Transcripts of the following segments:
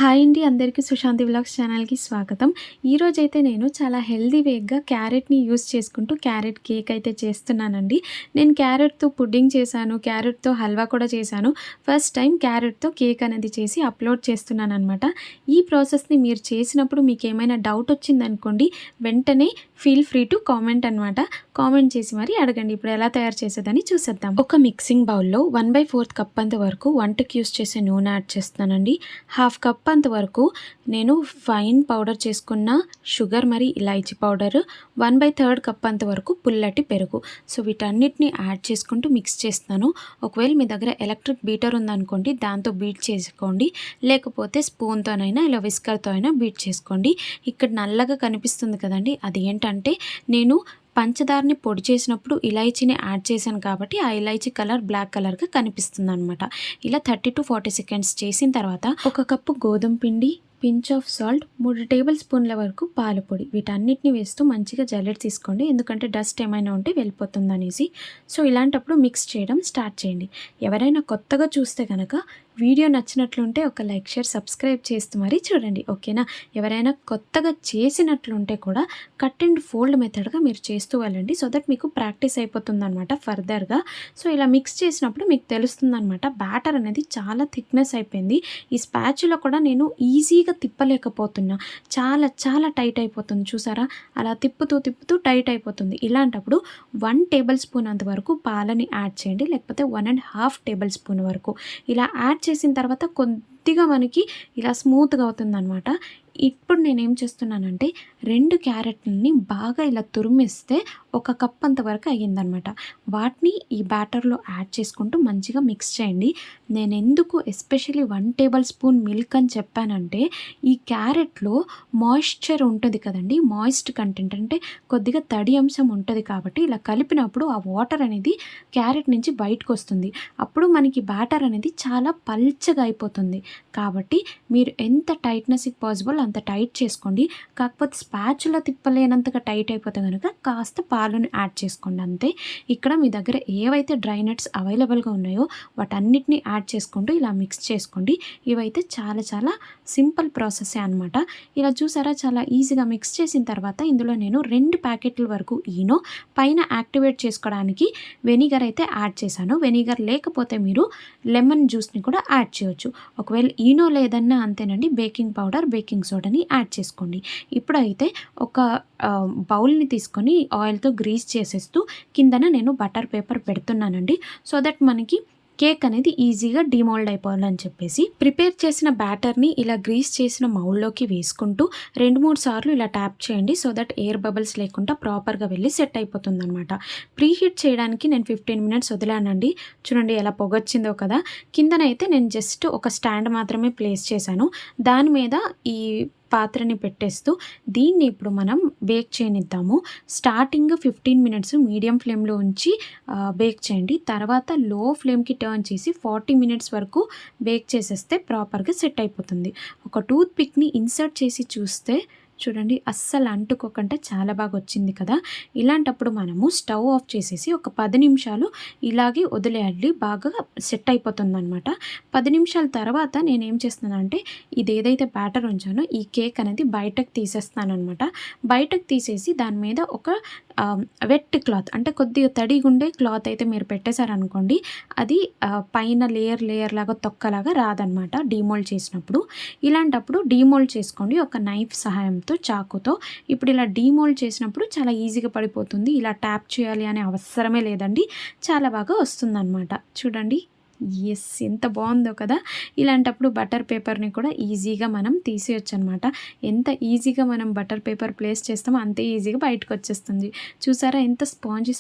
Hi అండి, అందరికీ Sushanti vlogs ఛానల్కి స్వాగతం. ఈరోజైతే నేను చాలా హెల్దీ వేగా క్యారెట్ని యూస్ చేసుకుంటూ క్యారెట్ కేక్ అయితే చేస్తున్నానండి. నేను క్యారెట్తో పుడ్డింగ్ చేశాను, క్యారెట్తో హల్వా కూడా చేశాను. ఫస్ట్ టైం క్యారెట్తో కేక్ అనేది చేసి అప్లోడ్ చేస్తున్నాను అనమాట. ఈ ప్రాసెస్ని మీరు చేసినప్పుడు మీకు ఏమైనా డౌట్ వచ్చిందనుకోండి, వెంటనే ఫీల్ ఫ్రీ టు కామెంట్ అనమాట. కామెంట్ చేసి మరి అడగండి. ఇప్పుడు ఎలా తయారు చేసేదని చూసేద్దాం. ఒక మిక్సింగ్ బౌల్లో 1/4 కప్ అంత వరకు వంటకి యూస్ చేసే నూనె యాడ్ చేస్తున్నానండి. హాఫ్ కప్ అంతవరకు నేను ఫైన్ పౌడర్ చేసుకున్న షుగర్ మరి ఇలాచీ పౌడర్, 1/3 కప్ అంతవరకు పుల్లటి పెరుగు. సో వీటన్నిటిని యాడ్ చేసుకుంటూ మిక్స్ చేస్తాను. ఒకవేళ మీ దగ్గర ఎలక్ట్రిక్ బీటర్ ఉందనుకోండి, దాంతో బీట్ చేసుకోండి. లేకపోతే స్పూన్తోనైనా ఇలా విస్కర్తో అయినా బీట్ చేసుకోండి. ఇక్కడ నల్లగా కనిపిస్తుంది కదండి, అది ఏంటంటే నేను పంచదారని పొడి చేసినప్పుడు ఇలాచీని యాడ్ చేశాను కాబట్టి ఆ ఇలాచీ కలర్ బ్లాక్ కలర్గా కనిపిస్తుంది అనమాట. ఇలా 30 to 40 సెకండ్స్ చేసిన తర్వాత ఒక కప్పు గోధుమ పిండి, పించ్ ఆఫ్ సాల్ట్, 3 టేబుల్ స్పూన్ల వరకు పాల పొడి, వీటన్నిటిని వేస్తూ మంచిగా జల్లెడ తీసుకోండి. ఎందుకంటే డస్ట్ ఏమైనా ఉంటే వెళ్ళిపోతుంది అనేసి. సో ఇలాంటప్పుడు మిక్స్ చేయడం స్టార్ట్ చేయండి. ఎవరైనా కొత్తగా చూస్తే కనుక వీడియో నచ్చినట్లుంటే ఒక లైక్, షేర్, సబ్స్క్రైబ్ చేస్తూ మరీ చూడండి, ఓకేనా? ఎవరైనా కొత్తగా చేసినట్లుంటే కూడా కట్ అండ్ ఫోల్డ్ మెథడ్గా మీరు చేస్తూ వెళ్ళండి. సో దట్ మీకు ప్రాక్టీస్ అయిపోతుంది అనమాట ఫర్దర్గా. సో ఇలా మిక్స్ చేసినప్పుడు మీకు తెలుస్తుంది అనమాట, బ్యాటర్ అనేది చాలా థిక్నెస్ అయిపోయింది. ఈ స్పాచులో కూడా నేను ఈజీగా తిప్పలేకపోతున్నా, చాలా చాలా టైట్ అయిపోతుంది. చూసారా, అలా తిప్పుతూ తిప్పుతూ టైట్ అయిపోతుంది. ఇలాంటప్పుడు 1 టేబుల్ స్పూన్ అంతవరకు పాలని యాడ్ చేయండి, లేకపోతే 1.5 టేబుల్ స్పూన్ వరకు. ఇలా యాడ్ చేసిన తర్వాత కొద్దిగా మనకి ఇలా స్మూత్గా అవుతుంది అనమాట. ఇప్పుడు నేనేం చేస్తున్నానంటే 2 క్యారెట్లని బాగా ఇలా తురిమిస్తే 1 కప్ అంతవరకు అయ్యిందనమాట. వాటిని ఈ బ్యాటర్లో యాడ్ చేసుకుంటూ మంచిగా మిక్స్ చేయండి. నేను ఎందుకు ఎస్పెషలీ 1 టేబుల్ స్పూన్ మిల్క్ అని చెప్పానంటే, ఈ క్యారెట్లో మాయిశ్చర్ ఉంటుంది కదండి, మాయిస్ట్ కంటెంట్ అంటే కొద్దిగా తడి అంశం ఉంటుంది కాబట్టి ఇలా కలిపినప్పుడు ఆ వాటర్ అనేది క్యారెట్ నుంచి బయటకు వస్తుంది. అప్పుడు మనకి బ్యాటర్ అనేది చాలా పల్చగా అయిపోతుంది. కాబట్టి మీరు ఎంత టైట్నెస్ పాసిబుల్ అంత టైట్ చేసుకోండి. కాకపోతే స్పాచులా తిప్పలేనంతగా టైట్ అయిపోతే కనుక కాస్త పాలను యాడ్ చేసుకోండి, అంతే. ఇక్కడ మీ దగ్గర ఏవైతే డ్రై నట్స్ అవైలబుల్గా ఉన్నాయో వాటన్నిటిని యాడ్ చేసుకుంటూ ఇలా మిక్స్ చేసుకోండి. ఇవైతే చాలా చాలా సింపుల్ ప్రాసెసే అనమాట. ఇలా చూసారా, చాలా ఈజీగా మిక్స్ చేసిన తర్వాత ఇందులో నేను 2 ప్యాకెట్ల వరకు ఈనో, పైన యాక్టివేట్ చేసుకోవడానికి వెనిగర్ అయితే యాడ్ చేశాను. వెనిగర్ లేకపోతే మీరు లెమన్ జ్యూస్ని కూడా యాడ్ చేయొచ్చు. ఒకవేళ ఈనో లేదన్నా అంతేనండి, బేకింగ్ పౌడర్, బేకింగ్ సోడాని యాడ్ చేసుకోండి. ఇప్పుడైతే ఒక బౌల్ని తీసుకొని ఆయిల్తో గ్రీస్ చేసేస్తూ కిందన నేను బటర్ పేపర్ పెడుతున్నానండి. సో దట్ మనకి కేక్ అనేది ఈజీగా డిమోల్డ్ అయిపోవాలని చెప్పేసి ప్రిపేర్ చేసిన బ్యాటర్ని ఇలా గ్రీస్ చేసిన మౌల్లోకి వేసుకుంటూ 2-3 సార్లు ఇలా ట్యాప్ చేయండి. సో దట్ ఎయిర్ బబుల్స్ లేకుండా ప్రాపర్గా వెళ్ళి సెట్ అయిపోతుంది అనమాట. ప్రీహీట్ చేయడానికి నేను 15 మినిట్స్ వదిలానండి. చూడండి ఎలా పొగొచ్చిందో కదా. కిందనైతే నేను జస్ట్ ఒక స్టాండ్ మాత్రమే ప్లేస్ చేశాను. దాని మీద ఈ పాత్రని పెట్టేస్తూ దీన్ని ఇప్పుడు మనం బేక్ చేయనిద్దాము. స్టార్టింగ్ 15 మినిట్స్ మీడియం ఫ్లేమ్లో ఉంచి బేక్ చేయండి. తర్వాత లో ఫ్లేమ్కి టర్న్ చేసి 40 మినిట్స్ వరకు బేక్ చేసేస్తే ప్రాపర్గా సెట్ అయిపోతుంది. ఒక టూత్ పిక్ని ఇన్సర్ట్ చేసి చూస్తే చూడండి, అస్సలు అంటుకోకుండా చాలా బాగా వచ్చింది కదా. ఇలాంటప్పుడు మనము స్టవ్ ఆఫ్ చేసేసి ఒక 10 నిమిషాలు ఇలాగే వదిలేయాలి, బాగా సెట్ అయిపోతుంది అనమాట. 10 నిమిషాల తర్వాత నేనేం చేస్తున్నానంటే ఇది ఏదైతే బ్యాటర్ ఉంచానో ఈ కేక్ అనేది బయటకు తీసేస్తాను అనమాట. బయటకు తీసేసి దాని మీద ఒక వెట్ క్లాత్, అంటే కొద్దిగా తడిగుండే క్లాత్ అయితే మీరు పెట్టేశారనుకోండి, అది పైన లేయర్ లాగా తొక్కలాగా రాదనమాట డీమోల్డ్ చేసినప్పుడు. ఇలాంటప్పుడు డీమోల్డ్ చేసుకోండి ఒక నైఫ్ సహాయంతో, చాకుతో. ఇప్పుడు ఇలా డీమోల్డ్ చేసినప్పుడు చాలా ఈజీగా పడిపోతుంది. ఇలా ట్యాప్ చేయాలి అనే అవసరమే లేదండి, చాలా బాగా వస్తుందన్నమాట. చూడండి, ఎస్, ఎంత బాగుందో కదా. ఇలాంటప్పుడు బటర్ పేపర్ని కూడా ఈజీగా మనం తీసేయచ్చు అనమాట. ఎంత ఈజీగా మనం బటర్ పేపర్ ప్లేస్ చేస్తామో అంతే ఈజీగా బయటకు వచ్చేస్తుంది. చూసారా ఎంత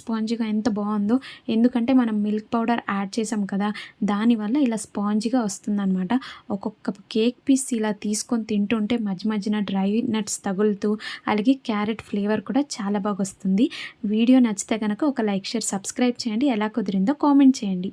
స్పాంజీగా ఎంత బాగుందో. ఎందుకంటే మనం మిల్క్ పౌడర్ యాడ్ చేసాం కదా, దానివల్ల ఇలా స్పాంజీగా వస్తుందన్నమాట. ఒక్కొక్క కేక్ పీస్ ఇలా తీసుకొని తింటుంటే మధ్యన డ్రై నట్స్ తగులుతూ, అలాగే క్యారెట్ ఫ్లేవర్ కూడా చాలా బాగా వస్తుంది. వీడియో నచ్చితే కనుక ఒక లైక్, షేర్, సబ్స్క్రైబ్ చేయండి. ఎలా కుదిరిందో కామెంట్ చేయండి.